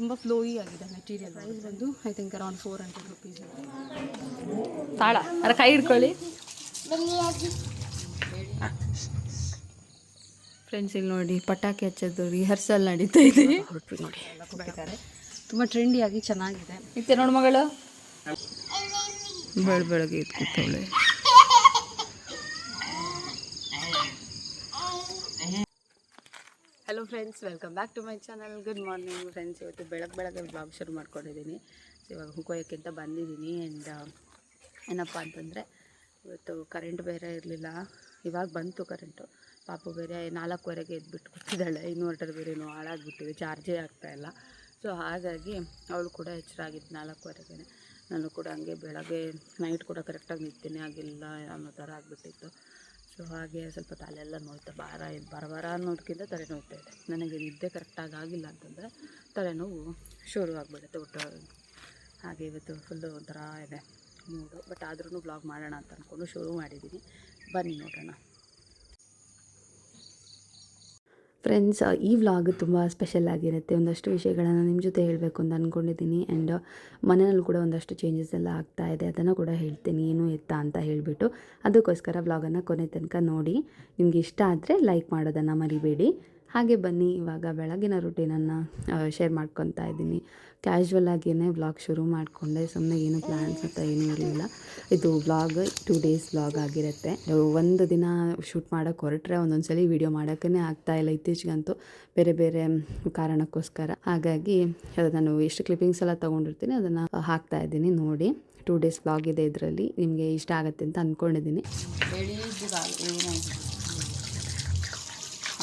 ತುಂಬ ಫ್ಲೋಯಿ ಆಗಿದೆ material. Price ಬಂದು ಐ ಥಿಂಕ್ ಅರೌಂಡ್ 400 ರುಪೀಸ್. ತಾಳ ಅರ ಕೈ ಹಿಡ್ಕೊಳ್ಳಿ ಫ್ರೆಂಡ್ಸ್. ಇಲ್ಲಿ ನೋಡಿ ಪಟಾಕಿ ಹಚ್ಚೋದು ರಿಹರ್ಸಲ್ ನಡೀತಾ ಇದೆ. ಹೊರಟ್ವಿ ನೋಡಿ ಎಲ್ಲ ಕೊಟ್ಟಿದ್ದಾರೆ. ತುಂಬ ಟ್ರೆಂಡಿಯಾಗಿ ಚೆನ್ನಾಗಿದೆ. ಇತ್ತೆ ನೋಡಿ ಮಗಳು ಬೆಳಗ್ಗೆ ಇತ್ತು ಕೂತವಳೆ. Hello friends, welcome back to my channel. Good morning friends. ಇವತ್ತು ಬೆಳಗ್ಗೆ ಬ್ಲಾಗ್ ಶುರು ಮಾಡ್ಕೊಂಡಿದ್ದೀನಿ. ಇವಾಗ ಹೂಕೋಯೋಕ್ಕೆ ಅಂತ ಬಂದಿದ್ದೀನಿ. ಆ್ಯಂಡ್ ಏನಪ್ಪ ಅಂತಂದರೆ ಇವತ್ತು ಕರೆಂಟ್ ಬೇರೆ ಇರಲಿಲ್ಲ. ಇವಾಗ ಬಂತು ಕರೆಂಟು. ಪಾಪು ಬೇರೆ 4:15ಗೆ ಎದ್ಬಿಟ್ಟು ಕೂತಿದ್ದಾಳೆ. ಇನ್ವರ್ಟರ್ ಬೇರೆನೂ ಹಾಳಾಗಿಬಿಟ್ಟಿದೆ, ಚಾರ್ಜೇ ಆಗ್ತಾಯಿಲ್ಲ. ಸೊ ಹಾಗಾಗಿ ಅವಳು ಕೂಡ ಎಚ್ಚರ ಆಗಿತ್ತು 4:15ಗೆ. ನಾನು ಕೂಡ ಹಂಗೆ ಬೆಳಗ್ಗೆ ನೈಟ್ ಕೂಡ ಕರೆಕ್ಟಾಗಿ ನಿದ್ದೆನೇ ಆಗಿಲ್ಲ ಅನ್ನೋ ಥರ ಆಗಿಬಿಟ್ಟಿತ್ತು. ಸೊ ಹಾಗೆ ಸ್ವಲ್ಪ ತಲೆಯೆಲ್ಲ ನೋಯ್ತಾ ಭಾರ ಅನ್ನೋದಕ್ಕಿಂತ ತಲೆನೋಯ್ತಾ ಇದೆ. ನನಗೆ ನಿದ್ದೆ ಕರೆಕ್ಟಾಗಿ ಆಗಿಲ್ಲ ಅಂತಂದರೆ ತಲೆನೋವು ಶುರು ಆಗಿಬಿಡುತ್ತೆ ಒಟ್ಟು. ಹಾಗೆ ಇವತ್ತು ಫುಲ್ಲು ಒಂಥರ ಇದೆ ಮೂಡು. ಬಟ್ ಆದ್ರೂ ಬ್ಲಾಗ್ ಮಾಡೋಣ ಅಂತ ಅಂದ್ಕೊಂಡು ಶುರು ಮಾಡಿದ್ದೀನಿ. ಬನ್ನಿ ನೋಡೋಣ. ಫ್ರೆಂಡ್ಸ್, ಈ ವ್ಲಾಗ್ ತುಂಬ ಸ್ಪೆಷಲ್ ಆಗಿರುತ್ತೆ. ಒಂದಷ್ಟು ವಿಷಯಗಳನ್ನು ನಿಮ್ಮ ಜೊತೆ ಹೇಳಬೇಕು ಅಂತ ಅಂದ್ಕೊಂಡಿದ್ದೀನಿ. ಆ್ಯಂಡ್ ಮನೆಯಲ್ಲೂ ಕೂಡ ಒಂದಷ್ಟು ಚೇಂಜಸ್ ಎಲ್ಲ ಆಗ್ತಾ ಇದೆ. ಅದನ್ನು ಕೂಡ ಹೇಳ್ತೀನಿ ಏನು ಎತ್ತ ಅಂತ ಹೇಳಿಬಿಟ್ಟು. ಅದಕ್ಕೋಸ್ಕರ ವ್ಲಾಗನ್ನು ಕೊನೆ ತನಕ ನೋಡಿ. ನಿಮಗೆ ಇಷ್ಟ ಆದರೆ ಲೈಕ್ ಮಾಡೋದನ್ನು ಮರಿಬೇಡಿ. ಹಾಗೆ ಬನ್ನಿ ಇವಾಗ ಬೆಳಗಿನ ರೂಟೀನನ್ನು ಶೇರ್ ಮಾಡ್ಕೊತಾ ಇದ್ದೀನಿ. ಕ್ಯಾಶುವಲ್ ಆಗಿಯೇ ವ್ಲಾಗ್ ಶುರು ಮಾಡಿಕೊಂಡೆ. ಸುಮ್ಮನೆ ಏನು ಪ್ಲ್ಯಾನ್ಸ್ ಅಂತ ಏನೂ ಇರಲಿಲ್ಲ. ಇದು ವ್ಲಾಗ್ 2 ಡೇಸ್ ವ್ಲಾಗ್ ಆಗಿರುತ್ತೆ. ಒಂದು ದಿನ ಶೂಟ್ ಮಾಡೋಕ್ಕೆ ಹೊರಟ್ರೆ ಒಂದೊಂದು ಸಲ ವೀಡಿಯೋ ಮಾಡೋಕ್ಕೇ ಆಗ್ತಾಯಿಲ್ಲ ಇತ್ತೀಚೆಗಂತೂ, ಬೇರೆ ಬೇರೆ ಕಾರಣಕ್ಕೋಸ್ಕರ. ಹಾಗಾಗಿ ನಾನು ಎಷ್ಟು ಕ್ಲಿಪ್ಪಿಂಗ್ಸ್ ಎಲ್ಲ ತೊಗೊಂಡಿರ್ತೀನಿ ಅದನ್ನು ಹಾಕ್ತಾಯಿದ್ದೀನಿ ನೋಡಿ. 2 ಡೇಸ್ ವ್ಲಾಗ್ ಇದೆ ಇದರಲ್ಲಿ. ನಿಮಗೆ ಇಷ್ಟ ಆಗುತ್ತೆ ಅಂತ ಅಂದ್ಕೊಂಡಿದ್ದೀನಿ.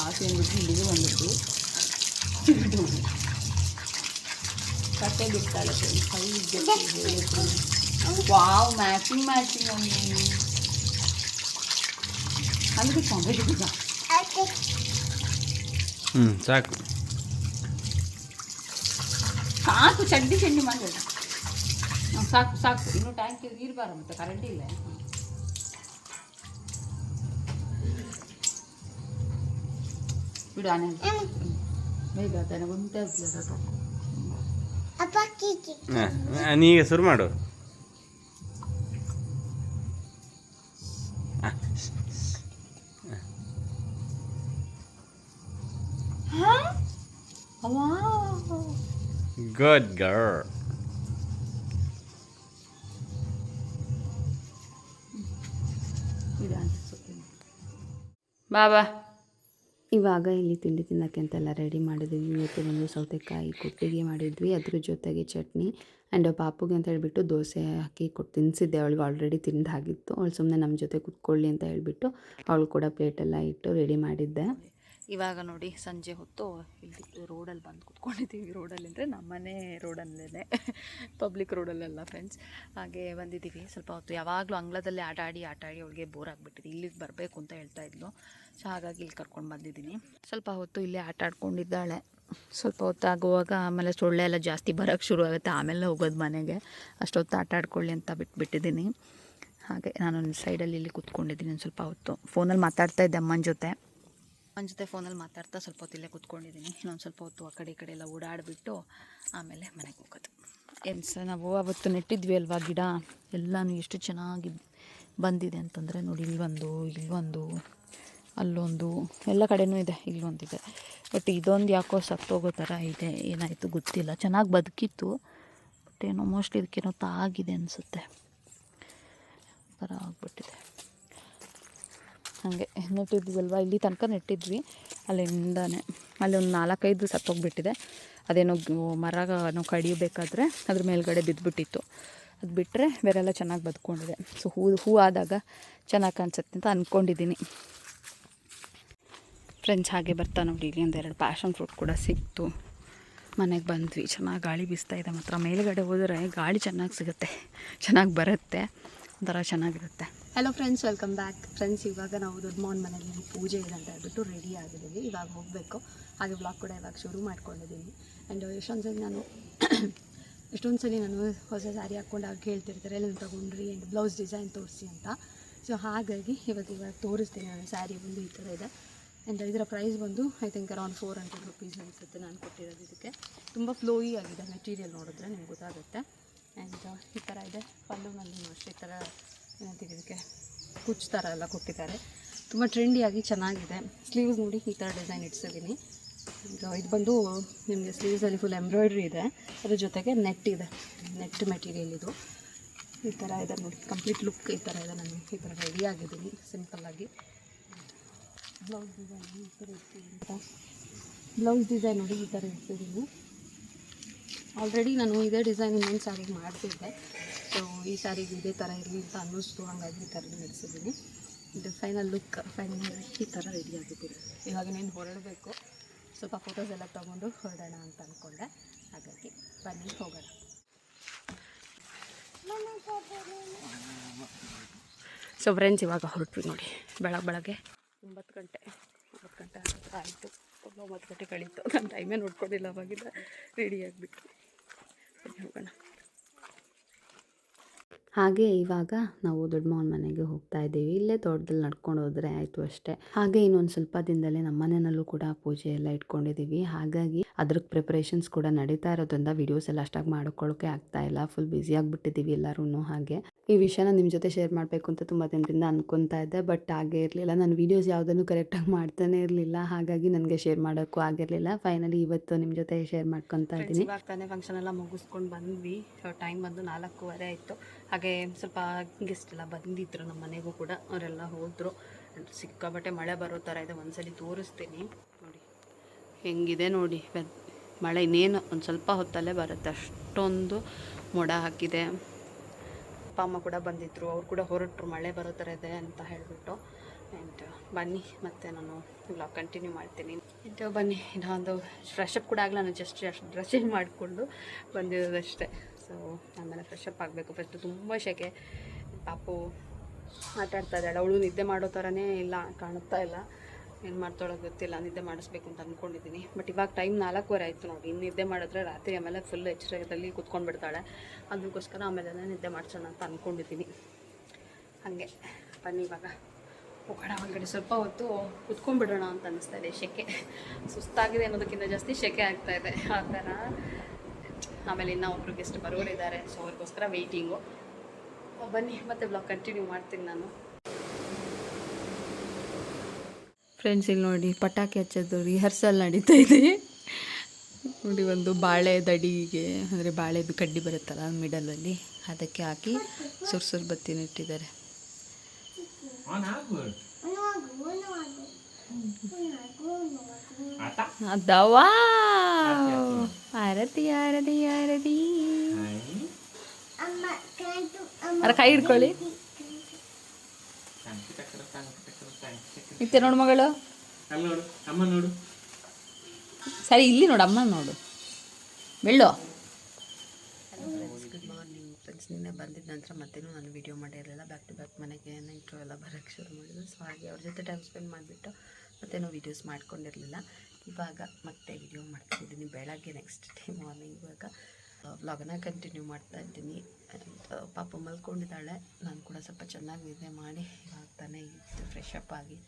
ಹಾಕಿ ಅಂದ್ಬಿಟ್ಟು ಇಲ್ಲಿಗೆ ಬಂದಿದ್ದು ಕಟ್ಟೆ ಬಿಡ್ತಾಳೆ. ವಾವ್, ಮ್ಯಾಚಿಂಗ್ ಅಲ್ಲಿ ಕೊಂಡ ಸಾಕು ಸಾಕು, ಚಡ್ಡಿ ಮಾಡಬೇಡ. ಸಾಕು ಇನ್ನೂ ಟ್ಯಾಂಕ್ ಇರಬಾರ, ಮತ್ತೆ ಕರೆಂಟ್ ಇಲ್ಲ. ಬಿಡು ಆನೆ ಬೇಗ ನನಗೊಂದು ನೀಗ ಶುರು ಮಾಡು. Good girl. ಬಾಬಾ ಇವಾಗ ಇಲ್ಲಿ ತಿಂಡಿ ತಿನ್ನೋಕ್ಕೆ ಅಂತೆಲ್ಲ ರೆಡಿ ಮಾಡಿದ್ವಿ. ಇವತ್ತು ಒಂದು ಸೌತೆಕಾಯಿ ಕುಟ್ಟಿಗೆ ಮಾಡಿದ್ವಿ, ಅದ್ರ ಜೊತೆಗೆ ಚಟ್ನಿ. ಆ್ಯಂಡ್ ಪಾಪುಗೆ ಅಂತ ಹೇಳಿಬಿಟ್ಟು ದೋಸೆ ಹಾಕಿ ಕೊಟ್ಟು ತಿನ್ನಿಸಿದ್ದೆ. ಅವಳಿಗೆ ಆಲ್ರೆಡಿ ತಿಂದಾಗಿತ್ತು. ಅವಳು ಸುಮ್ಮನೆ ನಮ್ಮ ಜೊತೆ ಕೂತ್ಕೊಳ್ಳಿ ಅಂತ ಹೇಳಿಬಿಟ್ಟು ಅವಳು ಕೂಡ ಪ್ಲೇಟೆಲ್ಲ ಇಟ್ಟು ರೆಡಿ ಮಾಡಿದ್ದೆ. ಇವಾಗ ನೋಡಿ ಸಂಜೆ ಹೊತ್ತು ಇಲ್ಲಿ ರೋಡಲ್ಲಿ ಬಂದು ಕೂತ್ಕೊಂಡಿದ್ದೀವಿ. ರೋಡಲ್ಲಿ ಅಂದರೆ ನಮ್ಮನೆ ರೋಡಲ್ಲೇ, ಪಬ್ಲಿಕ್ ರೋಡಲ್ಲೆಲ್ಲ ಫ್ರೆಂಡ್ಸ್. ಹಾಗೆ ಬಂದಿದ್ದೀವಿ ಸ್ವಲ್ಪ ಹೊತ್ತು. ಯಾವಾಗಲೂ ಅಂಗಳದಲ್ಲೇ ಆಟ ಆಡಿ ಅವಳಿಗೆ ಬೋರ್ ಆಗಿಬಿಟ್ಟಿದೆ. ಇಲ್ಲಿಗೆ ಬರಬೇಕು ಅಂತ ಹೇಳ್ತಾ ಇದ್ಲು. ಸೊ ಹಾಗಾಗಿ ಇಲ್ಲಿ ಕರ್ಕೊಂಡು ಬಂದಿದ್ದೀನಿ. ಸ್ವಲ್ಪ ಹೊತ್ತು ಇಲ್ಲೇ ಆಟ ಆಡ್ಕೊಂಡಿದ್ದಾಳೆ. ಸ್ವಲ್ಪ ಹೊತ್ತು ಆಗುವಾಗ ಆಮೇಲೆ ಸೊಳ್ಳೆ ಎಲ್ಲ ಜಾಸ್ತಿ ಬರೋಕ್ಕೆ ಶುರು ಆಗುತ್ತೆ. ಆಮೇಲೆ ಹೋಗೋದು ಮನೆಗೆ. ಅಷ್ಟೊತ್ತು ಆಟ ಆಡ್ಕೊಳ್ಳಿ ಅಂತ ಬಿಟ್ಬಿಟ್ಟಿದ್ದೀನಿ. ಹಾಗೆ ನಾನು ಸೈಡಲ್ಲಿ ಇಲ್ಲಿ ಕೂತ್ಕೊಂಡಿದ್ದೀನಿ. ಒಂದು ಸ್ವಲ್ಪ ಹೊತ್ತು ಫೋನಲ್ಲಿ ಮಾತಾಡ್ತಾ ಇದ್ದೆ ಅಮ್ಮನ ಜೊತೆ ಫೋನಲ್ಲಿ ಮಾತಾಡ್ತಾ ಸ್ವಲ್ಪ ಹೊತ್ತು ಇಲ್ಲೇ ಕೂತ್ಕೊಂಡಿದ್ದೀನಿ. ಇನ್ನೊಂದು ಸ್ವಲ್ಪ ಹೊತ್ತು ಆ ಕಡೆ ಈ ಕಡೆ ಎಲ್ಲ ಓಡಾಡಿಬಿಟ್ಟು ಆಮೇಲೆ ಮನೆಗೆ ಹೋಗೋದು. ಏನು ಸಹ ನಾವು ಅವತ್ತು ನೆಟ್ಟಿದ್ವಿ ಅಲ್ವಾ ಗಿಡ, ಎಲ್ಲನೂ ಎಷ್ಟು ಚೆನ್ನಾಗಿ ಬಂದಿದೆ ಅಂತಂದರೆ ನೋಡಿ. ಇಲ್ಲೊಂದು ಅಲ್ಲೊಂದು, ಎಲ್ಲ ಕಡೆನೂ ಇದೆ. ಇಲ್ಲೊಂದಿದೆ. ಬಟ್ ಇದೊಂದು ಯಾಕೋ ಸತ್ತೋಗೋ ಥರ ಇದೆ. ಏನಾಯಿತು ಗೊತ್ತಿಲ್ಲ. ಚೆನ್ನಾಗಿ ಬದುಕಿತ್ತು, ಬಟ್ ಏನೋ ಮೋಸ್ಟ್ಲಿ ಇದಕ್ಕೇನೋ ತಾಗಿದೆ ಅನಿಸುತ್ತೆ. ಥರ ಆಗಿಬಿಟ್ಟಿದೆ. ಹಾಗೆ ನೆಟ್ಟಿದ್ವಿ ಅಲ್ವಾ, ಇಲ್ಲಿ ತನಕ ನೆಟ್ಟಿದ್ವಿ. ಅಲ್ಲಿಂದಾನೆ ಅಲ್ಲಿ ಒಂದು 4-5 ಸತ್ತೋಗ್ಬಿಟ್ಟಿದೆ. ಅದೇನೋ ಮರನೋ ಕಡಿಯಬೇಕಾದ್ರೆ ಅದ್ರ ಮೇಲ್ಗಡೆ ಬಿದ್ದುಬಿಟ್ಟಿತ್ತು. ಅದು ಬಿಟ್ಟರೆ ಬೇರೆಲ್ಲ ಚೆನ್ನಾಗಿ ಬದುಕೊಂಡಿದೆ. ಸೊ ಹೂ ಆದಾಗ ಚೆನ್ನಾಗಿ ಕಾಣಿಸುತ್ತೆ ಅಂತ ಅಂದ್ಕೊಂಡಿದ್ದೀನಿ ಫ್ರೆಂಡ್ಸ್. ಹಾಗೆ ಬರ್ತಾ ನೋಡಿ ಇಲ್ಲಿ ಒಂದೆರಡು ಪ್ಯಾಷನ್ ಫ್ರೂಟ್ ಕೂಡ ಸಿಕ್ತು. ಮನೆಗೆ ಬಂದ್ವಿ. ಚೆನ್ನಾಗಿ ಗಾಳಿ ಬೀಸ್ತಾ ಇದೆ ಮಾತ್ರ. ಮೇಲುಗಡೆ ಹೋದರೆ ಗಾಳಿ ಚೆನ್ನಾಗಿ ಸಿಗುತ್ತೆ, ಚೆನ್ನಾಗಿ ಬರುತ್ತೆ, ಒಂಥರ ಚೆನ್ನಾಗಿರುತ್ತೆ. Hello friends, welcome back friends. ಇವಾಗ ನಾವು ದೊಡ್ಡ ಮಾವನ ಮನೇಲಿ ಪೂಜೆ ಇದೆ ಅಂತ ಹೇಳ್ಬಿಟ್ಟು ರೆಡಿ ಆಗಿದ್ದೀವಿ. ಇವಾಗ ಹೋಗಬೇಕು. ಹಾಗೆ ಬ್ಲಾಗ್ ಕೂಡ ಇವಾಗ ಶುರು ಮಾಡ್ಕೊಂಡಿದ್ದೀನಿ. ಆ್ಯಂಡ್ ಎಷ್ಟೊಂದು ಸಲ ನಾನು ಹೊಸ ಸ್ಯಾರಿ ಹಾಕ್ಕೊಂಡು ಅವ್ರು ಕೇಳ್ತಿರ್ತಾರೆ ಎಲ್ಲ ತೊಗೊಂಡ್ರಿ ಆ್ಯಂಡ್ ಬ್ಲೌಸ್ ಡಿಸೈನ್ ತೋರಿಸಿ ಅಂತ. ಸೊ ಹಾಗಾಗಿ ಇವಾಗ ತೋರಿಸ್ತೀನಿ. ನಾನು ಸ್ಯಾರಿ ಒಂದು ಈ ಥರ ಇದೆ. ಆ್ಯಂಡ್ ಇದರ ಪ್ರೈಸ್ ಬಂದು ಐ ಥಿಂಕ್ ಅರೌಂಡ್ 400 ರುಪೀಸ್ ಅನಿಸುತ್ತೆ ನಾನು ಕೊಟ್ಟಿರೋದು. ಇದಕ್ಕೆ ತುಂಬ ಫ್ಲೋಯಿ ಆಗಿದೆ ಮೆಟೀರಿಯಲ್, ನೋಡಿದ್ರೆ ನಿಮ್ಗೆ ಗೊತ್ತಾಗುತ್ತೆ. ಆ್ಯಂಡ್ ಈ ಥರ ಇದೆ. ಪಲ್ಲುನಲ್ಲಿ ಅಷ್ಟೇ ಈ ಥರ ಏನಂತೀವಿ ಇದಕ್ಕೆ ಕುಚ್ ಥರ ಎಲ್ಲ ಕೊಟ್ಟಿದ್ದಾರೆ. ತುಂಬ ಟ್ರೆಂಡಿಯಾಗಿ ಚೆನ್ನಾಗಿದೆ. ಸ್ಲೀವ್ಸ್ ನೋಡಿ ಈ ಥರ ಡಿಸೈನ್ ಇಡ್ಸಿದ್ದೀನಿ. ಇದು ಬಂದು ನಿಮಗೆ ಸ್ಲೀವ್ಸಲ್ಲಿ ಫುಲ್ ಎಂಬ್ರಾಯ್ಡ್ರಿ ಇದೆ, ಅದ್ರ ಜೊತೆಗೆ ನೆಟ್ ಇದೆ, ನೆಟ್ ಮೆಟೀರಿಯಲ್ ಇದು. ಈ ಥರ ಇದೆ ನೋಡಿ, ಕಂಪ್ಲೀಟ್ ಲುಕ್ ಈ ಥರ ಇದೆ. ನಾನು ಈ ಥರ ರೆಡಿ ಆಗಿದ್ದೀನಿ ಸಿಂಪಲ್ಲಾಗಿ. ಬ್ಲೌಸ್ ಡಿಸೈನ್ ಈ ಥರ ಇರ್ತಿದ್ದೀನಿ. ಬ್ಲೌಸ್ ಡಿಸೈನ್ ನೋಡಿ ಈ ಥರ ಇರ್ತಿದ್ದೀನಿ. ಆಲ್ರೆಡಿ ನಾನು ಇದೇ ಡಿಸೈನ್ ಇನ್ನೊಂದು ಸ್ಯಾರಿಗೆ ಮಾಡ್ತಿದ್ದೆ, ಸೊ ಈ ಸ್ಯಾರಿಗೆ ಇದೇ ಥರ ಇರಲಿ ಅಂತ ಅನ್ನಿಸ್ತು, ಹಾಗಾಗಿ ಈ ಥರ ನಡೆಸಿದ್ದೀನಿ. ಇದು ಫೈನಲ್ ಲುಕ್ ಫೈನಲ್ ಈ ಥರ ರೆಡಿ ಆಗಿದ್ದೀನಿ. ಇವಾಗ ನೀನು ಹೊರಡಬೇಕು, ಸ್ವಲ್ಪ ಫೋಟೋಸ್ ಎಲ್ಲ ತೊಗೊಂಡು ಹೊರಡೋಣ ಅಂತ ಅಂದ್ಕೊಂಡೆ, ಹಾಗಾಗಿ ಬನ್ನಿ ಹೋಗೋಣ. ಸೊ ಫ್ರೆಂಡ್ಸ್ ಇವಾಗ ಹೊರಟ್ವಿ ನೋಡಿ. ಬೆಳಗ್ಗೆ 9 ಗಂಟೆ ಆಯಿತು, 9 ಗಂಟೆ ಕಳೀತು. ನಾನು ಟೈಮೇ ನೋಡ್ಕೊಂಡಿಲ್ಲ, ಅವಾಗಿಂದ ರೆಡಿ ಆಗಿಬಿಟ್ಟು ಹೋಗೋಣ. ಹಾಗೆ ಇವಾಗ ನಾವು ದೊಡ್ಡ ಮಾವನ ಮನೆಗೆ ಹೋಗ್ತಾ ಇದ್ದೀವಿ. ಇಲ್ಲೇ ತೋಟದಲ್ಲಿ ನಡ್ಕೊಂಡು ಹೋದರೆ ಆಯಿತು ಅಷ್ಟೇ. ಹಾಗೆ ಇನ್ನೊಂದು ಸ್ವಲ್ಪ ದಿನದಲ್ಲೇ ನಮ್ಮ ಮನೆಯಲ್ಲೂ ಕೂಡ ಪೂಜೆ ಎಲ್ಲ ಇಟ್ಕೊಂಡಿದ್ದೀವಿ. ಹಾಗಾಗಿ ಅದ್ರ ಪ್ರಿಪ್ರೇಷನ್ಸ್ ಕೂಡ ನಡೀತಾ ಇರೋದ್ರಿಂದ ವೀಡಿಯೋಸ್ ಎಲ್ಲ ಅಷ್ಟಾಗಿ ಮಾಡ್ಕೊಳ್ಳೋಕೆ ಆಗ್ತಾ ಇಲ್ಲ. ಫುಲ್ ಬ್ಯುಸಿ ಆಗಿಬಿಟ್ಟಿದ್ದೀವಿ ಎಲ್ಲರೂ. ಹಾಗೆ ಈ ವಿಷಯನ ನಿಮ್ಮ ಜೊತೆ ಶೇರ್ ಮಾಡಬೇಕು ಅಂತ ತುಂಬ ದಿನದಿಂದ ಅಂದ್ಕೊತಾ ಇದ್ದೆ, ಬಟ್ ಹಾಗೆ ಇರಲಿಲ್ಲ. ನಾನು ವೀಡಿಯೋಸ್ ಯಾವುದನ್ನು ಕರೆಕ್ಟಾಗಿ ಮಾಡ್ತಾನೆ ಇರಲಿಲ್ಲ, ಹಾಗಾಗಿ ನನಗೆ ಶೇರ್ ಮಾಡೋಕ್ಕೂ ಆಗಿರಲಿಲ್ಲ. ಫೈನಲಿ ಇವತ್ತು ನಿಮ್ಮ ಜೊತೆ ಶೇರ್ ಮಾಡ್ಕೊತಾ ಇದ್ದೀನಿ. ಇವಾಗ ತಾನೇ ಫಂಕ್ಷನ್ ಎಲ್ಲ ಮುಗಿಸ್ಕೊಂಡು ಬಂದ್ವಿ. ಟೈಮ್ ಬಂದು 4:15 ಆಯಿತು. ಹಾಗೆ ಸ್ವಲ್ಪ ಗೆಸ್ಟ್ ಎಲ್ಲ ಬಂದಿದ್ರು ನಮ್ಮ ಮನೆಗೂ ಕೂಡ, ಅವರೆಲ್ಲ ಹೋದರು. ಸಿಕ್ಕಾಬಟ್ಟೆ ಮಳೆ ಬರೋ ಥರ ಇದೆ. ಒಂದ್ಸಲಿ ತೋರಿಸ್ತೀನಿ ನೋಡಿ ಹೆಂಗಿದೆ ನೋಡಿ ಮಳೆ. ಇನ್ನೇನು ಒಂದು ಸ್ವಲ್ಪ ಹೊತ್ತಲ್ಲೇ ಬರುತ್ತೆ, ಅಷ್ಟೊಂದು ಮೋಡ ಹಾಕಿದೆ. ಅಪ್ಪ ಅಮ್ಮ ಕೂಡ ಬಂದಿದ್ದರು, ಅವ್ರು ಕೂಡ ಹೊರಟರು, ಮಳೆ ಬರೋ ಥರ ಇದೆ ಅಂತ ಹೇಳಿಬಿಟ್ಟು. ಆ್ಯಂಡ್ ಬನ್ನಿ ಮತ್ತೆ ನಾನು ವ್ಲಾಗ್ ಕಂಟಿನ್ಯೂ ಮಾಡ್ತೀನಿ. ಆ್ಯಂಡ್ ಬನ್ನಿ, ಇನ್ನೊಂದು ಫ್ರೆಶ್ ಅಪ್ ಕೂಡ ಆಗಲ್ಲ, ನಾನು ಜಸ್ಟ್ ಡ್ರೆಸ್ ಚೇಂಜ್ ಮಾಡಿಕೊಂಡು ಬಂದಿರೋದಷ್ಟೇ. ಸೊ ಆಮೇಲೆ ಫ್ರೆಶ್ ಅಪ್ ಆಗಬೇಕು. ಫಸ್ಟು ತುಂಬ ಸೆಕೆ. ಪಾಪು ಆಟಾಡ್ತಾ ಇದ್ದಾಳೆ, ಅವಳು ನಿದ್ದೆ ಮಾಡೋ ಥರನೇ ಇಲ್ಲ, ಕಾಣುತ್ತಾ ಇಲ್ಲ. ಏನು ಮಾಡ್ತಾಳೋ ಗೊತ್ತಿಲ್ಲ, ನಿದ್ದೆ ಮಾಡಿಸ್ಬೇಕು ಅಂತ ಅಂದ್ಕೊಂಡಿದ್ದೀನಿ. ಬಟ್ ಇವಾಗ ಟೈಮ್ 4:15 ಆಯಿತು ನೋಡಿ. ಇನ್ನು ನಿದ್ದೆ ಮಾಡಿದ್ರೆ ರಾತ್ರಿ ಆಮೇಲೆ ಫುಲ್ ಎಚ್ಚರದಲ್ಲಿ ಕೂತ್ಕೊಂಡ್ಬಿಡ್ತಾಳೆ. ಅದಕ್ಕೋಸ್ಕರ ಆಮೇಲೆ ನಿದ್ದೆ ಮಾಡಿಸೋಣ ಅಂತ ಅಂದ್ಕೊಂಡಿದ್ದೀನಿ. ಹಾಗೆ ಬನ್ನಿ ಇವಾಗ ಹೋಗೋಣ ಹೊರಗಡೆ. ಸ್ವಲ್ಪ ಹೊತ್ತು ಕೂತ್ಕೊಂಡ್ಬಿಡೋಣ ಅಂತ ಅನ್ನಿಸ್ತಾ ಇದೆ. ಸೆಕೆ ಸುಸ್ತಾಗಿದೆ ಅನ್ನೋದಕ್ಕಿಂತ ಜಾಸ್ತಿ ಸೆಕೆ ಆಗ್ತಾಯಿದೆ ಆ ಥರ. ಆಮೇಲೆ ಇನ್ನೂ ಒಬ್ಬರು ಗೆಸ್ಟ್ ಬರೋರಿದ್ದಾರೆ, ಸೊ ಅವ್ರಿಗೋಸ್ಕರ ವೆಯ್ಟಿಂಗು. ಬನ್ನಿ ಮತ್ತೆ ಬ್ಲಾಗ್ ಕಂಟಿನ್ಯೂ ಮಾಡ್ತೀನಿ ನಾನು. ಫ್ರೆಂಡ್ಸ್ ಇಲ್ಲಿ ನೋಡಿ ಪಟಾಕಿ ಹಚ್ಚೋದು ರಿಹರ್ಸಲ್ ನಡೀತಾ ಇದೆ ನೋಡಿ. ಒಂದು ಬಾಳೆ ದಡಿಗೆ ಅಂದರೆ ಬಾಳೆದು ಕಡ್ಡಿ ಬರುತ್ತಲ್ಲ ಮಿಡಲಲ್ಲಿ, ಅದಕ್ಕೆ ಹಾಕಿ ಸುರ್ಸುರು ಬತ್ತಿನ ಇಟ್ಟಿದ್ದಾರೆ. ಅದವಾ ಆರತಿ ಆರತಿ ಆರತಿ. ಅರ ಕೈ ಹಿಡ್ಕೊಳ್ಳಿ. ಇತ್ತೆ ನೋಡು ಮಗಳು, ಸರಿ ಇಲ್ಲಿ ನೋಡು, ಅಮ್ಮ ನೋಡು, ಬೆಳ್ಳು. Good morning friends. ನಿನ್ನೆ ಬಂದಿದ್ದ ನಂತರ ಮತ್ತೇನು ನಾನು ವೀಡಿಯೋ ಮಾಡಿರಲಿಲ್ಲ. ಬ್ಯಾಕ್ ಟು ಬ್ಯಾಕ್ ಮನೆಗೆ ಇಂಟ್ರೋ ಎಲ್ಲ ಬರೋಕ್ಕೆ ಶುರು ಮಾಡಿದ್ರು. ಸೊ ಹಾಗೆ ಅವ್ರ ಜೊತೆ ಟೈಮ್ ಸ್ಪೆಂಡ್ ಮಾಡಿಬಿಟ್ಟು ಮತ್ತೇನೋ ವೀಡಿಯೋಸ್ ಮಾಡ್ಕೊಂಡಿರಲಿಲ್ಲ. ಇವಾಗ ಮತ್ತೆ ವೀಡಿಯೋ ಮಾಡ್ತಿದ್ದೀನಿ. ಬೆಳಗ್ಗೆ ನೆಕ್ಸ್ಟ್ ಡೇ ಮಾರ್ನಿಂಗ್ ಇವಾಗ ವ್ಲಾಗನ್ನ ಕಂಟಿನ್ಯೂ ಮಾಡ್ತಾ ಇದ್ದೀನಿ. ಪಾಪ ಮಲ್ಕೊಂಡಿದ್ದಾಳೆ. ನಾನು ಕೂಡ ಸ್ವಲ್ಪ ಚೆನ್ನಾಗಿ ನಿದ್ದೆ ಮಾಡಿ ಇವಾಗ ತಾನೇ ಫ್ರೆಶ್ ಅಪ್ ಆಗಿ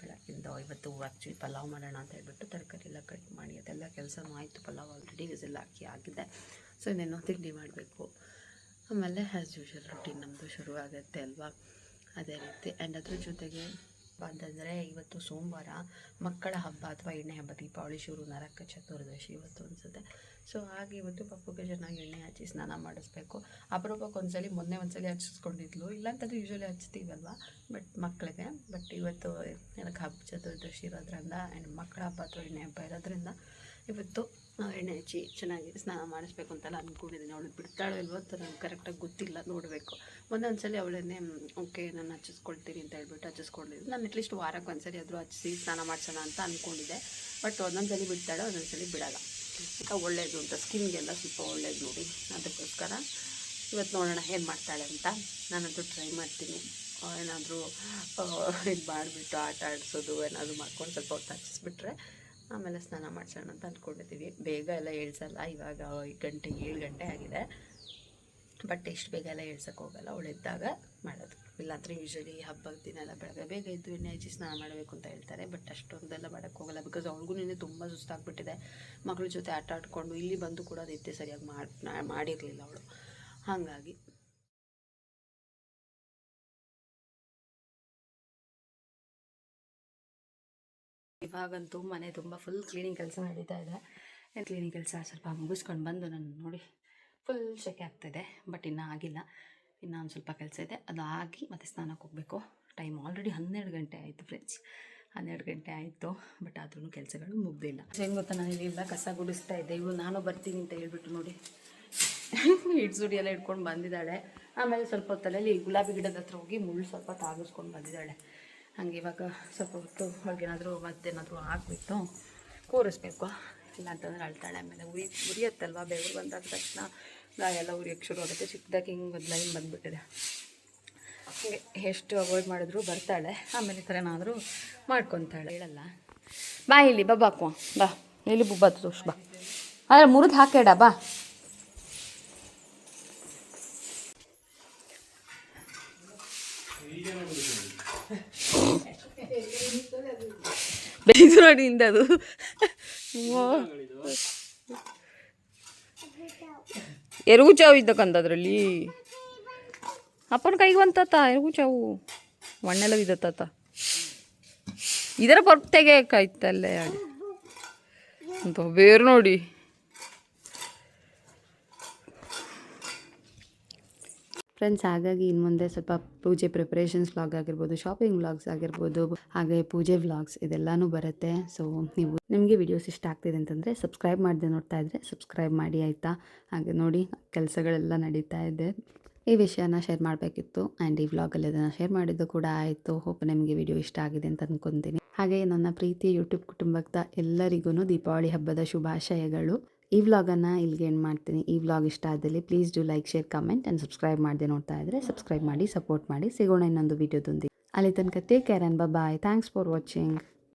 ಬೆಳಗ್ಗಿಂದ ಇವತ್ತು ಆ್ಯಕ್ಚುಲಿ ಪಲಾವ್ ಮಾಡೋಣ ಅಂತ ಹೇಳ್ಬಿಟ್ಟು ತರಕಾರಿ ಎಲ್ಲ ಕಟ್ ಮಾಡಿ ಅದೆಲ್ಲ ಕೆಲಸನೂ ಆಯಿತು. ಪಲಾವ್ ಆಲ್ರೆಡಿ ವಿಸಿಲ್ ಹಾಕಿ ಆಗಿದೆ. ಸೊ ಇನ್ನೇನೋ ತಿಂಡಿ ಮಾಡಬೇಕು. ಆಮೇಲೆ ಆ್ಯಸ್ ಯೂಶುವಲ್ ರೊಟೀನ್ ನಮ್ಮದು ಶುರು ಆಗುತ್ತೆ ಅಲ್ವಾ, ಅದೇ ರೀತಿ. ಆ್ಯಂಡ್ ಅದ್ರ ಜೊತೆಗೆ ಅಂತಂದರೆ ಇವತ್ತು ಸೋಮವಾರ, ಮಕ್ಕಳ ಹಬ್ಬ ಅಥವಾ ಎಣ್ಣೆ ಹಬ್ಬ, ದೀಪಾವಳಿ ಶುರು, ನರಕ ಚತುರ್ದಶಿ ಇವತ್ತು ಅನಿಸುತ್ತೆ. ಸೊ ಹಾಗೆ ಇವತ್ತು ಪಪ್ಪುಗೆ ಚೆನ್ನಾಗಿ ಎಣ್ಣೆ ಹಚ್ಚಿ ಸ್ನಾನ ಮಾಡಿಸ್ಬೇಕು. ಅಪರೂಪಕ್ಕೆ ಒಂದ್ಸಲಿ ಮೊನ್ನೆ ಒಂದ್ಸಲಿ ಹಚ್ಚಿಸ್ಕೊಂಡಿದ್ಲು, ಇಲ್ಲಾಂತಂದರೆ ಯೂಶ್ವಲಿ ಹಚ್ತೀವಲ್ವ ಬಟ್ ಮಕ್ಕಳಿಗೆ. ಬಟ್ ಇವತ್ತು ಏನಕ್ಕೆ ಹಬ್ಬ ಚತುರ್ದಶಿ ಇರೋದ್ರಿಂದ ಆ್ಯಂಡ್ ಮಕ್ಕಳ ಹಬ್ಬ ಅಥವಾ ಎಣ್ಣೆ ಹಬ್ಬ ಇರೋದ್ರಿಂದ ಇವತ್ತು ಎಣ್ಣೆ ಹಚ್ಚಿ ಚೆನ್ನಾಗಿ ಸ್ನಾನ ಮಾಡಿಸ್ಬೇಕು ಅಂತೆಲ್ಲ ಅಂದ್ಕೊಂಡಿದ್ದೀನಿ. ಅವಳು ಬಿಡ್ತಾಳೋ ಇಲ್ವೋ ಅಂತ ನನಗೆ ಕರೆಕ್ಟಾಗಿ ಗೊತ್ತಿಲ್ಲ, ನೋಡಬೇಕು. ಒಂದೊಂದ್ಸಲಿ ಅವಳನ್ನೇ ಓಕೆ ನಾನು ಹಚ್ಚಿಸ್ಕೊಳ್ತೀನಿ ಅಂತ ಹೇಳ್ಬಿಟ್ಟು ಹಚ್ಚಿಸ್ಕೊಂಡಿದ್ದು. ನಾನು ಅಟ್ಲೀಸ್ಟ್ ವಾರಕ್ಕೆ ಒಂದ್ಸಲಿ ಆದರೂ ಹಚ್ಚಿಸಿ ಸ್ನಾನ ಮಾಡಿಸೋಣ ಅಂತ ಅಂದ್ಕೊಂಡಿದ್ದೆ. ಬಟ್ ಒಂದೊಂದ್ಸಲಿ ಬಿಡ್ತಾಳೆ, ಒಂದೊಂದ್ಸಲಿ ಬಿಡೋಲ್ಲ. ಒಳ್ಳೆಯದು ಅಂತ ಸ್ಕಿನ್ಗೆಲ್ಲ ಸ್ವಲ್ಪ ಒಳ್ಳೇದು ನೋಡಿ. ಅದಕ್ಕೋಸ್ಕರ ಇವತ್ತು ನೋಡೋಣ ಏನು ಮಾಡ್ತಾಳೆ ಅಂತ. ನಾನಂತೂ ಟ್ರೈ ಮಾಡ್ತೀನಿ. ಏನಾದರೂ ಇದು ಮಾಡಿಬಿಟ್ಟು ಆಟ ಆಡಿಸೋದು ಏನಾದರೂ ಮಾಡ್ಕೊಂಡು ಸ್ವಲ್ಪ ಹೊತ್ತು ಹಚ್ಚಿಸ್ಬಿಟ್ರೆ ಆಮೇಲೆ ಸ್ನಾನ ಮಾಡಿಸೋಣ ಅಂತ ಅಂದ್ಕೊಂಡಿದ್ದೀವಿ. ಬೇಗ ಎಲ್ಲ ಹೇಳ್ಸಲ್ಲ. ಇವಾಗ 7 ಗಂಟೆ ಆಗಿದೆ. ಬಟ್ ಎಷ್ಟು ಬೇಗ ಎಲ್ಲ ಹೇಳ್ಸೋಕ್ಕೆ ಹೋಗಲ್ಲ. ಅವಳು ಎದ್ದಾಗ ಮಾಡೋದು ಇಲ್ಲಾಂದರೆ ಯೂಶ್ವಲಿ ಹಬ್ಬದ ದಿನ ಎಲ್ಲ ಬೆಳಗ್ಗೆ ಬೇಗ ಎದ್ದು ಎಣ್ಣೆ ಹಚ್ಚಿ ಸ್ನಾನ ಮಾಡಬೇಕು ಅಂತ ಹೇಳ್ತಾರೆ. ಬಟ್ ಅಷ್ಟೊಂದೆಲ್ಲ ಮಾಡೋಕ್ಕೆ ಹೋಗಲ್ಲ, ಬಿಕಾಸ್ ಅವ್ಳಿಗೂ ನಿನ್ನೆ ತುಂಬ ಸುಸ್ತಾಗ್ಬಿಟ್ಟಿದೆ. ಮಗಳ ಜೊತೆ ಆಟ ಆಡ್ಕೊಂಡು ಇಲ್ಲಿ ಬಂದು ಕೂಡ ನಿದ್ದೆ ಸರಿಯಾಗಿ ಮಾಡಿರಲಿಲ್ಲ ಅವಳು. ಹಾಗಾಗಿ ಇವಾಗಂತೂ ಮನೆ ತುಂಬ ಫುಲ್ ಕ್ಲೀನಿಂಗ್ ಕೆಲಸ ನಡೀತಾ ಇದೆ. ಕ್ಲೀನಿಂಗ್ ಕೆಲಸ ಸ್ವಲ್ಪ ಮುಗಿಸ್ಕೊಂಡು ಬಂದು ನಾನು ನೋಡಿ ಫುಲ್ ಶೆಕೆ ಆಗ್ತಾಯಿದೆ. ಬಟ್ ಇನ್ನೂ ಆಗಿಲ್ಲ, ಇನ್ನೂ ಒಂದು ಸ್ವಲ್ಪ ಕೆಲಸ ಇದೆ, ಅದು ಆಗಿ ಮತ್ತು ಸ್ನಾನಕ್ಕೆ ಹೋಗಬೇಕು. ಟೈಮ್ ಆಲ್ರೆಡಿ 12 ಗಂಟೆ ಆಯಿತು ಫ್ರೆಂಡ್ಸ್, 12 ಗಂಟೆ ಆಯಿತು. ಬಟ್ ಆದ್ರೂ ಕೆಲಸಗಳು ಮುಗ್ದಿಲ್ಲ. ಹೆಂಗೆ ಗೊತ್ತಾ, ನಾನು ಇಲ್ಲಿಂದ ಕಸ ಗುಡಿಸ್ತಾ ಇದ್ದೆ. ಇವು ನಾನು ಬರ್ತೀನಿ ಅಂತ ಹೇಳ್ಬಿಟ್ಟು ನೋಡಿ ಹಿಡ್ಸುಡಿ ಎಲ್ಲ ಹಿಡ್ಕೊಂಡು ಬಂದಿದ್ದಾಳೆ. ಆಮೇಲೆ ಸ್ವಲ್ಪ ಹೊತ್ತಲ್ಲಿ ಗುಲಾಬಿ ಗಿಡದ ಹತ್ರ ಹೋಗಿ ಮುಳ್ಳು ಸ್ವಲ್ಪ ತಾಗಿಸ್ಕೊಂಡು ಬಂದಿದ್ದಾಳೆ. ಹಾಗೆ ಇವಾಗ ಸ್ವಲ್ಪ ಹೊತ್ತು ಅವ್ರಿಗೇನಾದರೂ ಮತ್ತೇನಾದರೂ ಹಾಕ್ಬಿಟ್ಟು ಕೂರಿಸ್ಬೇಕು, ಇಲ್ಲಾಂತಂದ್ರೆ ಅಳ್ತಾಳೆ. ಆಮೇಲೆ ಉರಿಯತ್ತಲ್ವ, ಬೆವರು ಬಂದಾದ ತಕ್ಷಣ ಎಲ್ಲ ಉರಿಯೋಕ್ಕೆ ಶುರು ಆಗುತ್ತೆ. ಚಿಕ್ಕದಾಗಿ ಹಿಂಗೆ ಒಂದು ಲೈನ್ ಬಂದುಬಿಟ್ಟಿದೆ. ಹೀಗೆ ಎಷ್ಟು ಅವಾಯ್ಡ್ ಮಾಡಿದ್ರು ಬರ್ತಾಳೆ. ಆಮೇಲೆ ಈ ಥರ ಏನಾದರೂ ಮಾಡ್ಕೊತಾಳೆ. ಹೇಳಲ್ಲ ಬಾ ಇಲ್ಲಿ ಬಾ ಹಾಕುವ ಬಾ ಇಲ್ಲಿ ಬುಬ್ಬ ತೋಷ್ ಬಾ, ಆದರೆ ಮುರಿದು ಹಾಕೇಡ ಬಾ. ಇದು ನೋಡಿ ಅದು ಎರುಗು ಚಾವು ಇದ್ದಕ್ಕಂತದ್ರಲ್ಲಿ ಅಪ್ಪನ ಕೈಗೆ ಬಂತಾತ ಎರುಗು ಚಾವು ಮಣ್ಣೆಲ್ಲ ಬಿದ್ದತ್ತ. ಇದರ ಪರ್ಪ್ ತೆಗೆಯಕಾಯ್ತಲ್ಲೇ ಅಂತ ಬೇರು ನೋಡಿ. ಫ್ರೆಂಡ್ಸ್, ಹಾಗಾಗಿ ಇನ್ನು ಮುಂದೆ ಸ್ವಲ್ಪ ಪೂಜೆ ಪ್ರಿಪ್ರೇಷನ್ಸ್ ವ್ಲಾಗ್ ಆಗಿರ್ಬೋದು, ಶಾಪಿಂಗ್ ವ್ಲಾಗ್ಸ್ ಆಗಿರ್ಬೋದು, ಹಾಗೆ ಪೂಜೆ ವ್ಲಾಗ್ಸ್ ಇದೆಲ್ಲನೂ ಬರುತ್ತೆ. ಸೊ ನಿಮಗೆ ವಿಡಿಯೋಸ್ ಇಷ್ಟ ಆಗ್ತಿದೆ ಅಂತಂದರೆ ಸಬ್ಸ್ಕ್ರೈಬ್ ಮಾಡದೆ ನೋಡ್ತಾ ಇದ್ದರೆ ಸಬ್ಸ್ಕ್ರೈಬ್ ಮಾಡಿ ಆಯಿತಾ. ಹಾಗೆ ನೋಡಿ ಕೆಲಸಗಳೆಲ್ಲ ನಡೀತಾ ಇದೆ. ಈ ವಿಷಯನ ಶೇರ್ ಮಾಡಬೇಕಿತ್ತು ಆ್ಯಂಡ್ ಈ ವ್ಲಾಗಲ್ಲಿ ಅದನ್ನು ಶೇರ್ ಮಾಡಿದ್ದು ಕೂಡ ಆಯಿತು. ಹೋಪ್ ನಿಮಗೆ ವಿಡಿಯೋ ಇಷ್ಟ ಆಗಿದೆ ಅಂತ ಅಂದ್ಕೊತೀನಿ. ಹಾಗೆ ನನ್ನ ಪ್ರೀತಿ ಯೂಟ್ಯೂಬ್ ಕುಟುಂಬದ ಎಲ್ಲರಿಗೂ ದೀಪಾವಳಿ ಹಬ್ಬದ ಶುಭಾಶಯಗಳು. ಈ ವ್ಲಾಗನ್ನು ಇಲ್ಲಿಗೆ ಎಂಡ್ ಮಾಡ್ತೀನಿ. ಈ ವ್ಲಾಗ್ ಇಷ್ಟ ಆದಲ್ಲಿ please do like, share, comment and subscribe ಮಾಡದೆ ನೋಡ್ತಾ ಇದ್ದರೆ ಸಬ್ಸ್ಕ್ರೈಬ್ ಮಾಡಿ, ಸಪೋರ್ಟ್ ಮಾಡಿ. ಸಿಗೋಣ ಇನ್ನೊಂದು ವೀಡಿಯೋದೊಂದಿಗೆ. ಅಲ್ಲಿ ತನಕ take care and bye. Thanks for watching.